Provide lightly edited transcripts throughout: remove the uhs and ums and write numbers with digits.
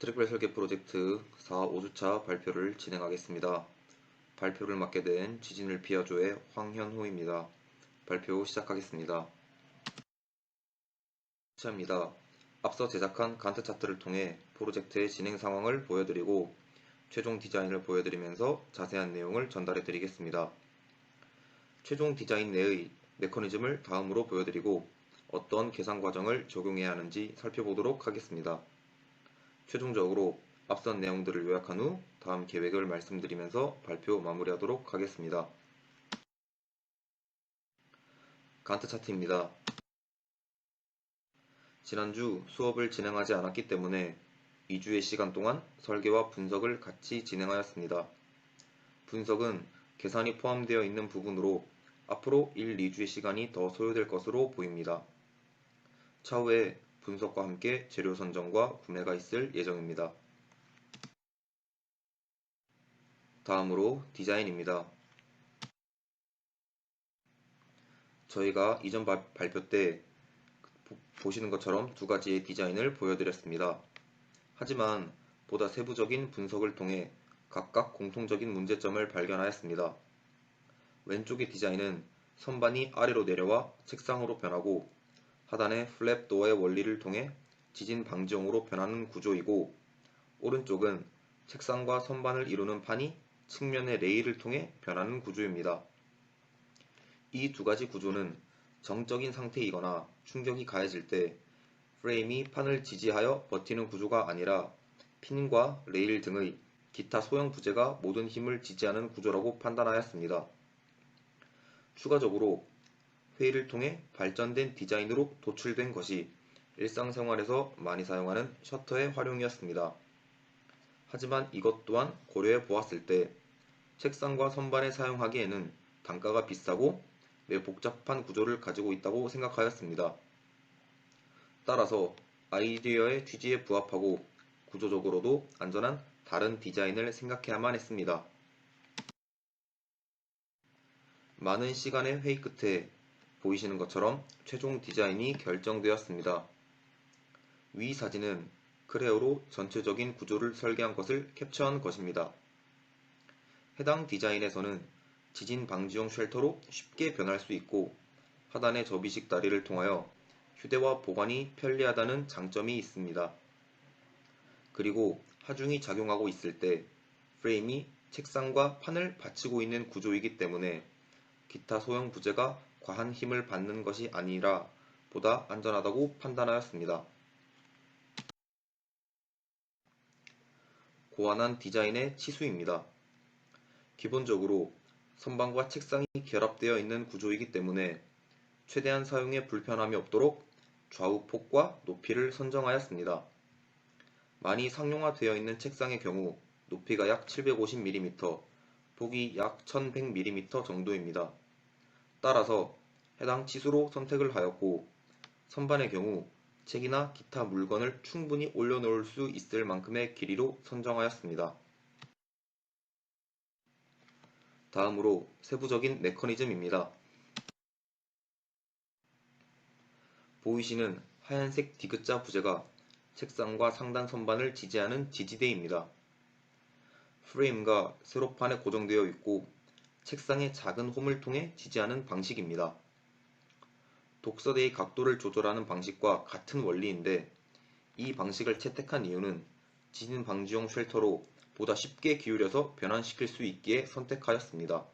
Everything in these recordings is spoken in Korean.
트랙별 설계 프로젝트 4, 5주차 발표를 진행하겠습니다. 발표를 맡게 된 지진을 피아조의 황현호입니다. 발표 시작하겠습니다. 차입니다. 앞서 제작한 간트 차트를 통해 프로젝트의 진행 상황을 보여드리고 최종 디자인을 보여드리면서 자세한 내용을 전달해 드리겠습니다. 최종 디자인 내의 메커니즘을 다음으로 보여드리고 어떤 계산 과정을 적용해야 하는지 살펴보도록 하겠습니다. 최종적으로 앞선 내용들을 요약한 후 다음 계획을 말씀드리면서 발표 마무리하도록 하겠습니다. 간트 차트입니다. 지난주 수업을 진행하지 않았기 때문에 2주의 시간 동안 설계와 분석을 같이 진행하였습니다. 분석은 계산이 포함되어 있는 부분으로 앞으로 1, 2주의 시간이 더 소요될 것으로 보입니다. 차후에 분석과 함께 재료 선정과 구매가 있을 예정입니다. 다음으로 디자인입니다. 저희가 이전 발표 때 보시는 것처럼 두 가지의 디자인을 보여드렸습니다. 하지만 보다 세부적인 분석을 통해 각각 공통적인 문제점을 발견하였습니다. 왼쪽의 디자인은 선반이 아래로 내려와 책상으로 변하고 하단의 플랩 도어의 원리를 통해 지진 방지용으로 변하는 구조이고, 오른쪽은 책상과 선반을 이루는 판이 측면의 레일을 통해 변하는 구조입니다. 이 두 가지 구조는 정적인 상태이거나 충격이 가해질 때 프레임이 판을 지지하여 버티는 구조가 아니라 핀과 레일 등의 기타 소형 부재가 모든 힘을 지지하는 구조라고 판단하였습니다. 추가적으로 회의를 통해 발전된 디자인으로 도출된 것이 일상생활에서 많이 사용하는 셔터의 활용이었습니다. 하지만 이것 또한 고려해 보았을 때 책상과 선반에 사용하기에는 단가가 비싸고 매우 복잡한 구조를 가지고 있다고 생각하였습니다. 따라서 아이디어의 취지에 부합하고 구조적으로도 안전한 다른 디자인을 생각해야만 했습니다. 많은 시간의 회의 끝에 보이시는 것처럼 최종 디자인이 결정되었습니다. 위 사진은 크레오로 전체적인 구조를 설계한 것을 캡처한 것입니다. 해당 디자인에서는 지진 방지용 쉘터로 쉽게 변할 수 있고 하단의 접이식 다리를 통하여 휴대와 보관이 편리하다는 장점이 있습니다. 그리고 하중이 작용하고 있을 때 프레임이 책상과 판을 받치고 있는 구조이기 때문에 기타 소형 부재가 과한 힘을 받는 것이 아니라 보다 안전하다고 판단하였습니다. 고안한 디자인의 치수입니다. 기본적으로 선반과 책상이 결합되어 있는 구조이기 때문에 최대한 사용에 불편함이 없도록 좌우 폭과 높이를 선정하였습니다. 많이 상용화되어 있는 책상의 경우 높이가 약 750mm, 폭이 약 1100mm 정도입니다. 따라서 해당 치수로 선택을 하였고, 선반의 경우 책이나 기타 물건을 충분히 올려놓을 수 있을 만큼의 길이로 선정하였습니다. 다음으로 세부적인 메커니즘입니다. 보이시는 하얀색 디귿자 부재가 책상과 상단 선반을 지지하는 지지대입니다. 프레임과 세로판에 고정되어 있고 책상의 작은 홈을 통해 지지하는 방식입니다. 독서대의 각도를 조절하는 방식과 같은 원리인데 이 방식을 채택한 이유는 지진 방지용 쉘터로 보다 쉽게 기울여서 변환시킬 수 있기에 선택하였습니다.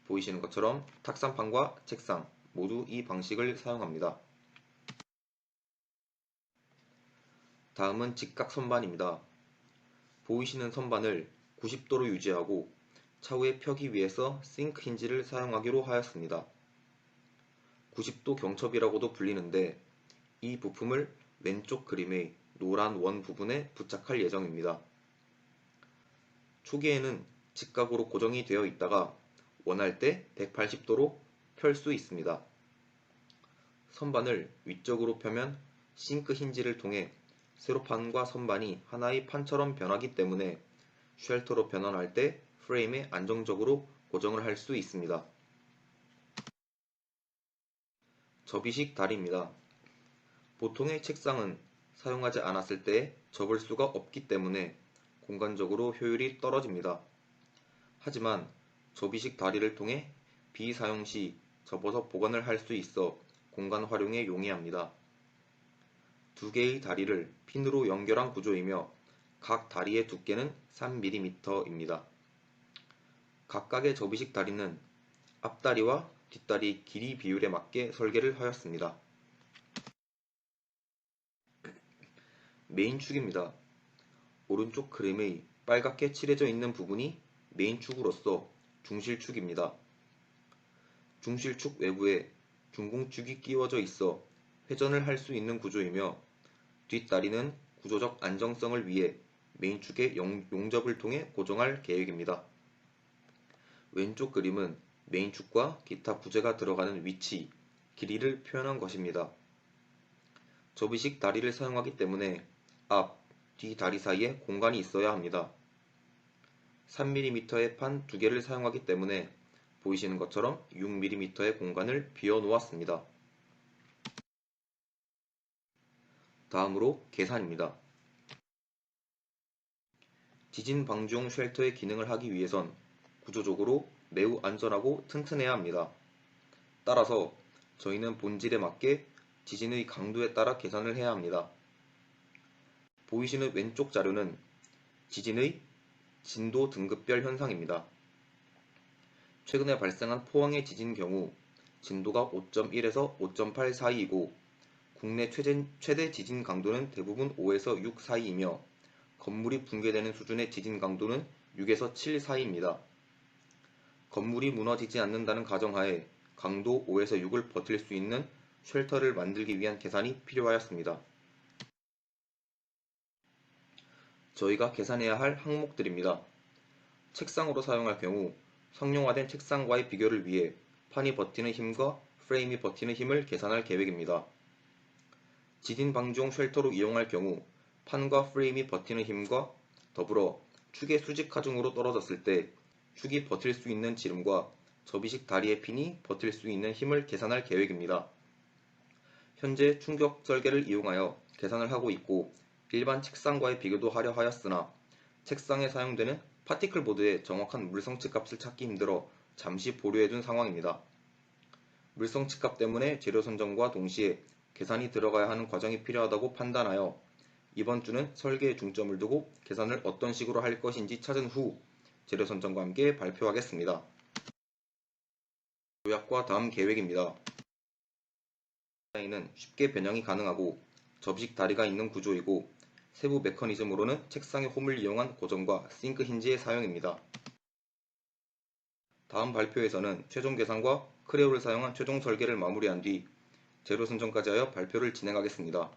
보이시는 것처럼 탁상판과 책상 모두 이 방식을 사용합니다. 다음은 직각 선반입니다. 보이시는 선반을 90도로 유지하고 차후에 펴기 위해서 싱크 힌지를 사용하기로 하였습니다. 90도 경첩이라고도 불리는데 이 부품을 왼쪽 그림의 노란 원 부분에 부착할 예정입니다. 초기에는 직각으로 고정이 되어 있다가 원할 때 180도로 펼 수 있습니다. 선반을 위쪽으로 펴면 싱크 힌지를 통해 세로판과 선반이 하나의 판처럼 변하기 때문에 쉘터로 변환할 때 프레임에 안정적으로 고정을 할 수 있습니다. 접이식 다리입니다. 보통의 책상은 사용하지 않았을 때 접을 수가 없기 때문에 공간적으로 효율이 떨어집니다. 하지만 접이식 다리를 통해 비사용 시 접어서 보관을 할 수 있어 공간 활용에 용이합니다. 두 개의 다리를 핀으로 연결한 구조이며 각 다리의 두께는 3mm입니다. 각각의 접이식 다리는 앞다리와 뒷다리 길이 비율에 맞게 설계를 하였습니다. 메인축입니다. 오른쪽 그림의 빨갛게 칠해져 있는 부분이 메인축으로서 중실축입니다. 중실축 외부에 중공축이 끼워져 있어 회전을 할 수 있는 구조이며 뒷다리는 구조적 안정성을 위해 메인축의 용접을 통해 고정할 계획입니다. 왼쪽 그림은 메인축과 기타 부재가 들어가는 위치, 길이를 표현한 것입니다. 접이식 다리를 사용하기 때문에 앞, 뒤 다리 사이에 공간이 있어야 합니다. 3mm의 판 2개를 사용하기 때문에 보이시는 것처럼 6mm의 공간을 비워 놓았습니다. 다음으로 계산입니다. 지진 방지용 쉘터의 기능을 하기 위해선 구조적으로 매우 안전하고 튼튼해야 합니다. 따라서 저희는 본질에 맞게 지진의 강도에 따라 계산을 해야 합니다. 보이시는 왼쪽 자료는 지진의 진도 등급별 현상입니다. 최근에 발생한 포항의 지진 경우 진도가 5.1에서 5.8 사이이고 국내 최대 지진 강도는 대부분 5에서 6 사이이며 건물이 붕괴되는 수준의 지진 강도는 6에서 7 사이입니다. 건물이 무너지지 않는다는 가정하에 강도 5에서 6을 버틸 수 있는 쉘터를 만들기 위한 계산이 필요하였습니다. 저희가 계산해야 할 항목들입니다. 책상으로 사용할 경우 성룡화된 책상과의 비교를 위해 판이 버티는 힘과 프레임이 버티는 힘을 계산할 계획입니다. 지진 방지용 쉘터로 이용할 경우 판과 프레임이 버티는 힘과 더불어 축의 수직 하중으로 떨어졌을 때 축이 버틸 수 있는 지름과 접이식 다리의 핀이 버틸 수 있는 힘을 계산할 계획입니다. 현재 충격 설계를 이용하여 계산을 하고 있고 일반 책상과의 비교도 하려 하였으나 책상에 사용되는 파티클 보드의 정확한 물성치 값을 찾기 힘들어 잠시 보류해둔 상황입니다. 물성치 값 때문에 재료 선정과 동시에 계산이 들어가야 하는 과정이 필요하다고 판단하여 이번 주는 설계에 중점을 두고 계산을 어떤 식으로 할 것인지 찾은 후 재료 선정과 함께 발표하겠습니다. 요약과 다음 계획입니다. 디자인은 쉽게 변형이 가능하고 접이식 다리가 있는 구조이고 세부 메커니즘으로는 책상의 홈을 이용한 고정과 싱크 힌지의 사용입니다. 다음 발표에서는 최종 계산과 크레오를 사용한 최종 설계를 마무리한 뒤 재료 선정까지 하여 발표를 진행하겠습니다.